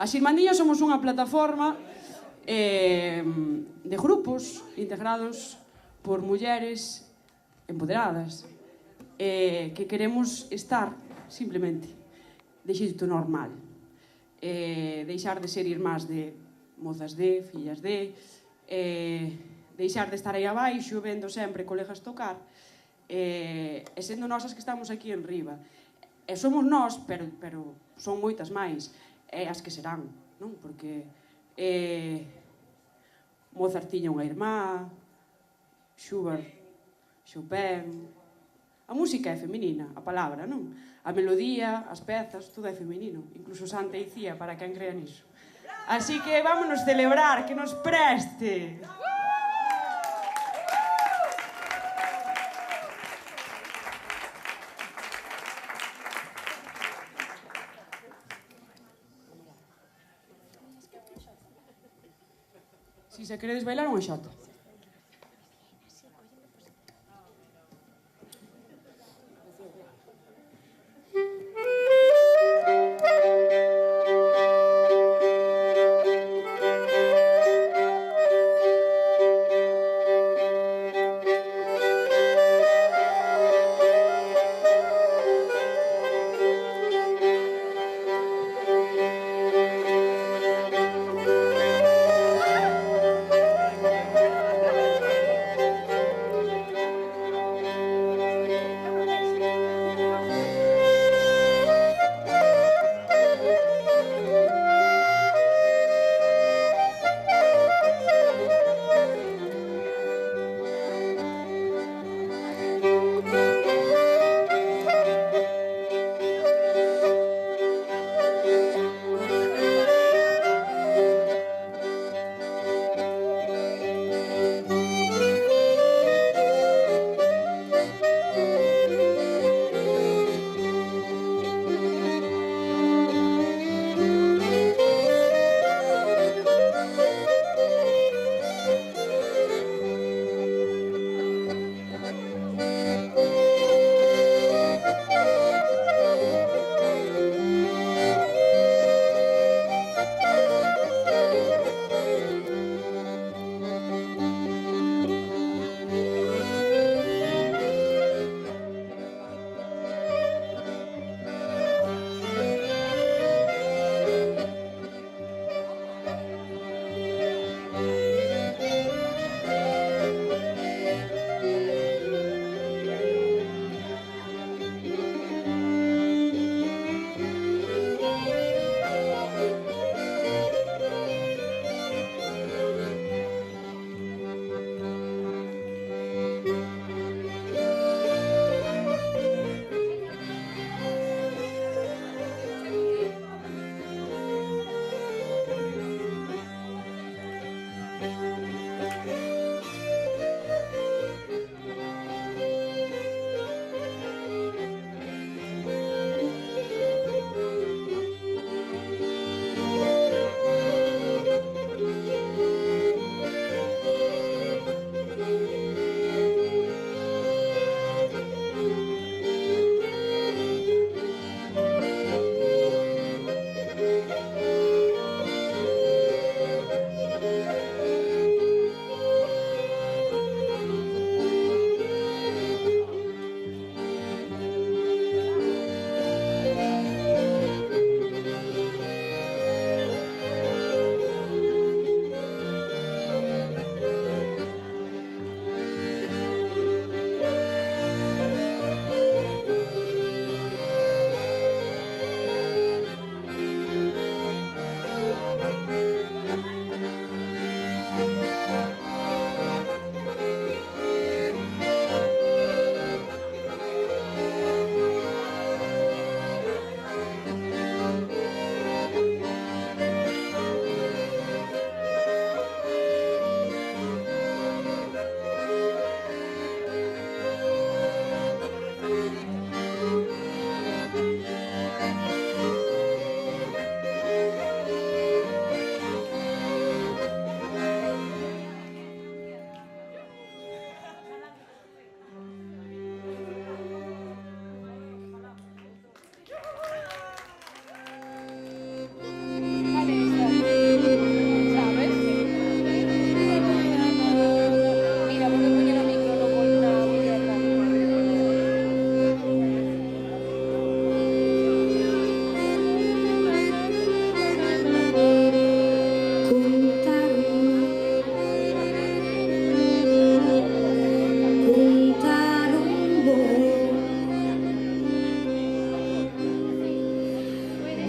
As Irmandiñas somos unha plataforma de grupos integrados por mulleres empoderadas que queremos estar simplemente de xeito normal, deixar de ser irmás de mozas de, fillas de, deixar de estar aí abaixo vendo sempre colegas tocar e sendo nosas que estamos aquí en riba. E somos nós, pero son moitas máis, e as que serán, non? Porque Mozart tiña unha irmá, Schubert, Chopin. A música é feminina, a palabra, non? A melodía, as pezas, todo é feminino. Incluso Santa Icía, para quen crea niso. Así que vámonos celebrar, que nos preste. Si se queredes bailar unha xota.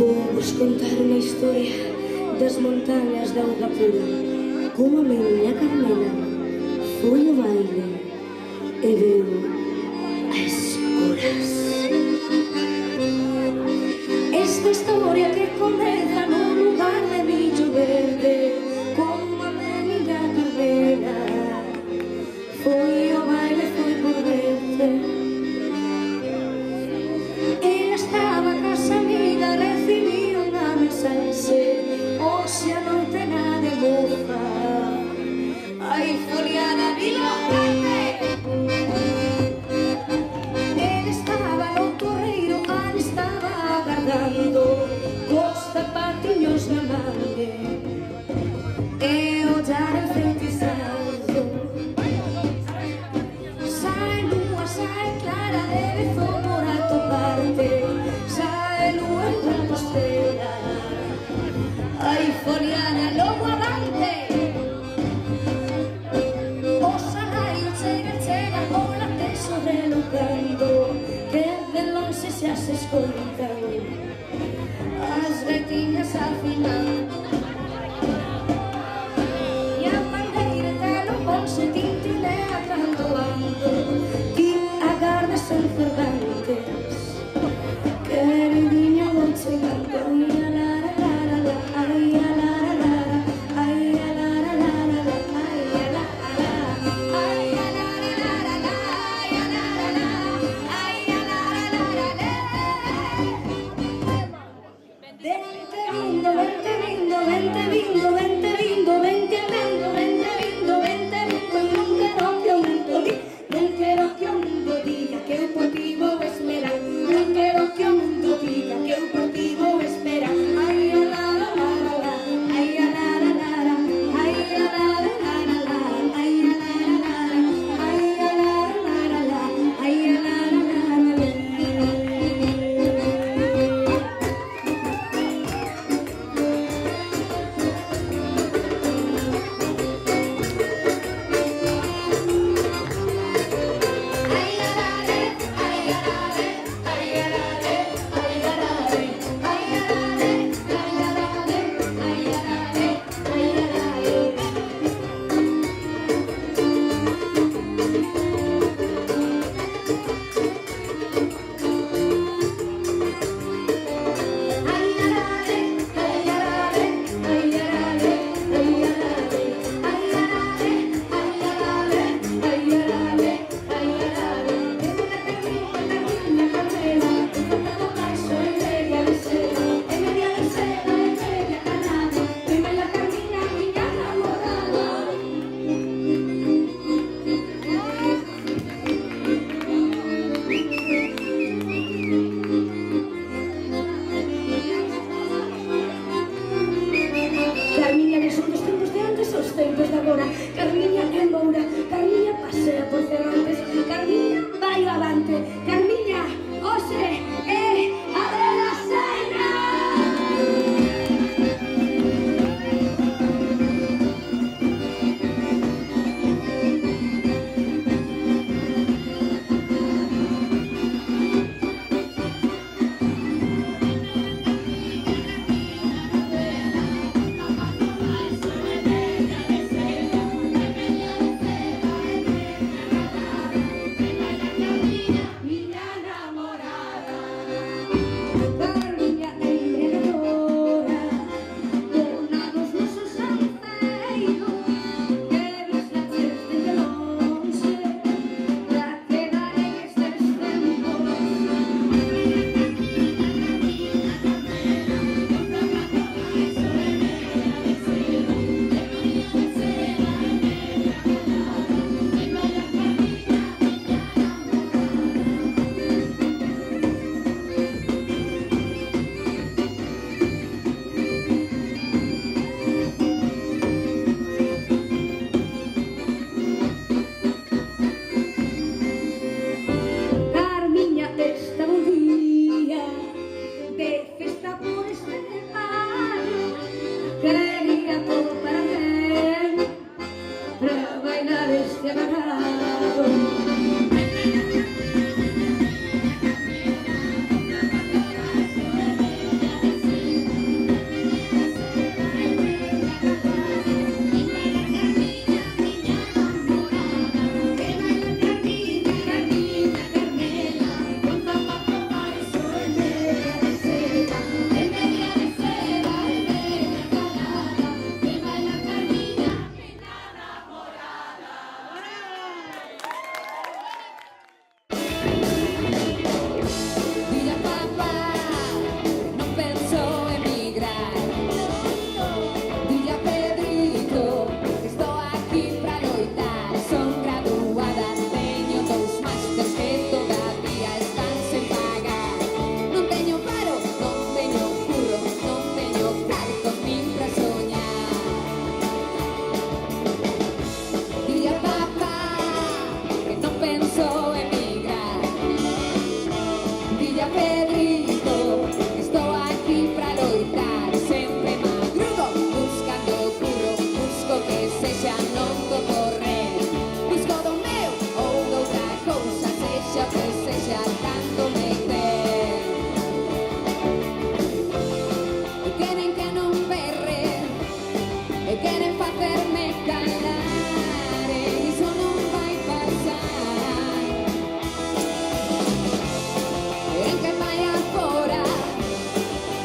Vou-vos contar unha historia das montañas da auga pura. Como a miña Carmena foi ao baile e veu a escuras. Esta historia que comeza nun lugar de millo verde, como a miña Carmena foi ao baile, foi por verte. Ela estaba a casa amiga, recibiu unha mensaxe: hoxe a noite na de moza. Ai, foliada, vilo grande. Ela estaba no torreiro, ali estaba agardando, cos zapatiños na mande e ollar enfeitiçado. Sai lúa, sai clara, debe zomor a toparte, sai lúa en Compostela. Ai, foliana, logo avante. O salario chega, o late sobre o canto, que de lonxe xa se escoitan as gaitiñas ao final. E a pandeira telo bolso, tintilea tanto ando, ti agardas en Cervantes, queridinho vou chegando. Ai, a la la la, ai, a la la la, ai, a la la la, ai, a la la la, ai, a la la la, ai, a la la la, ai, a la la la. Vente lindo, vente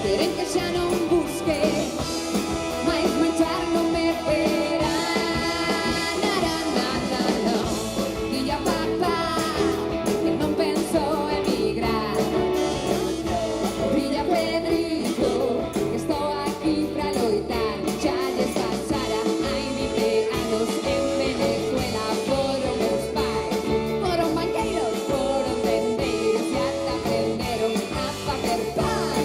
queren que xa non busque, mais manchar non me verá. Naranana, dilla papá que non penso emigrar. Brilla Pedrito, que estou aquí pra loitar. Xa lles pasara hai 20 anos en Venezuela. Foron meus pais, foron banqueiros, foron vendeiros e ata aprenderon a facer pan.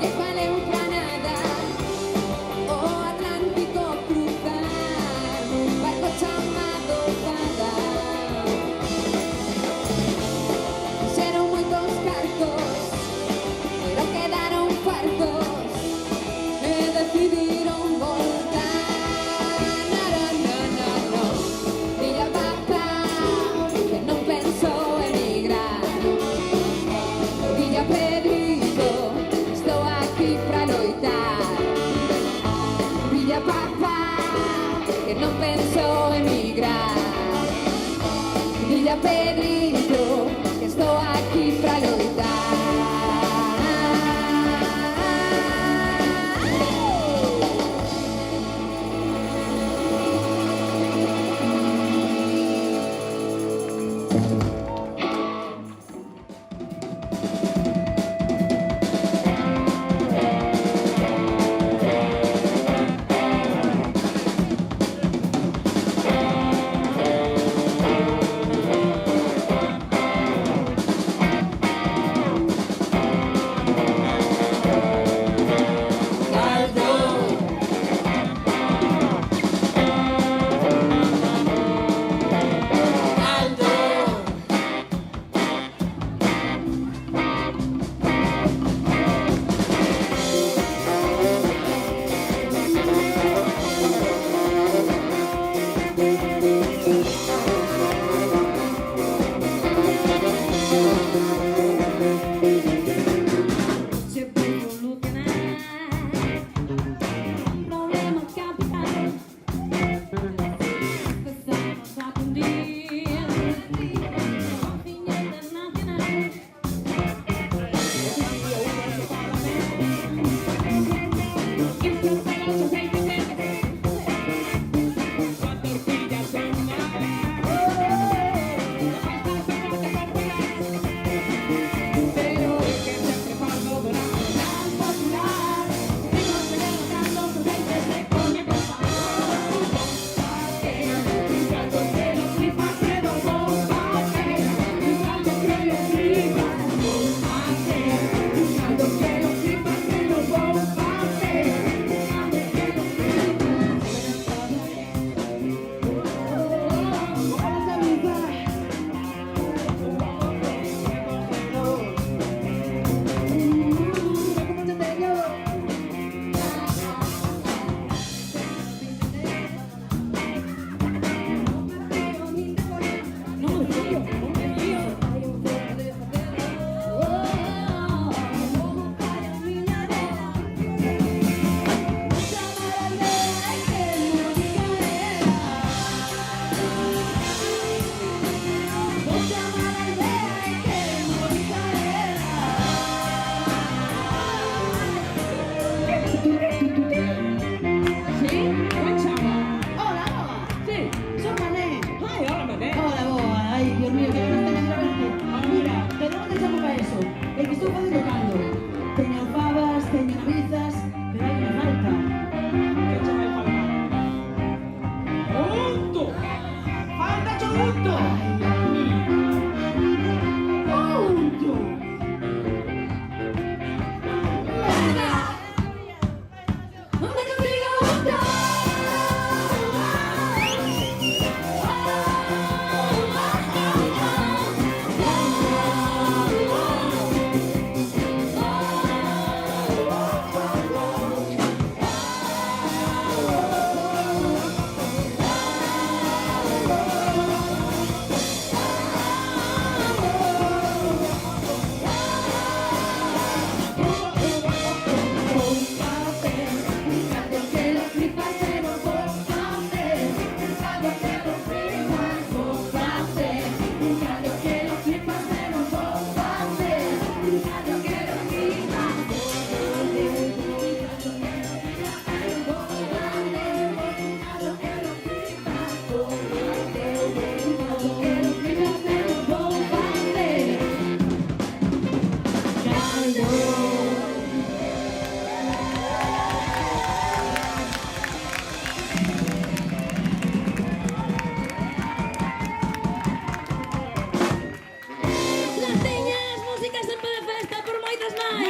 Non valeu pra nada o Atlántico cruzar nun barco chamado Fada. Fixeron moitos cartos, pero quedaron fartos e decidiron voltar. Naranana, dilla papá que non penso emigrar. Dilla Pedrito, estou aquí pra loitar. Dilla papá que non penso emigrar. Dilla Pedrito que estou aquí pra loitar. Se puede solucionar un problema capital. Empezamos a fundir con piña internacional.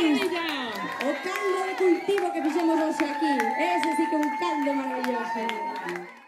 veis o caldo de cultivo que fixemos hoxe aquí. Ese sí que é un caldo maravilloso.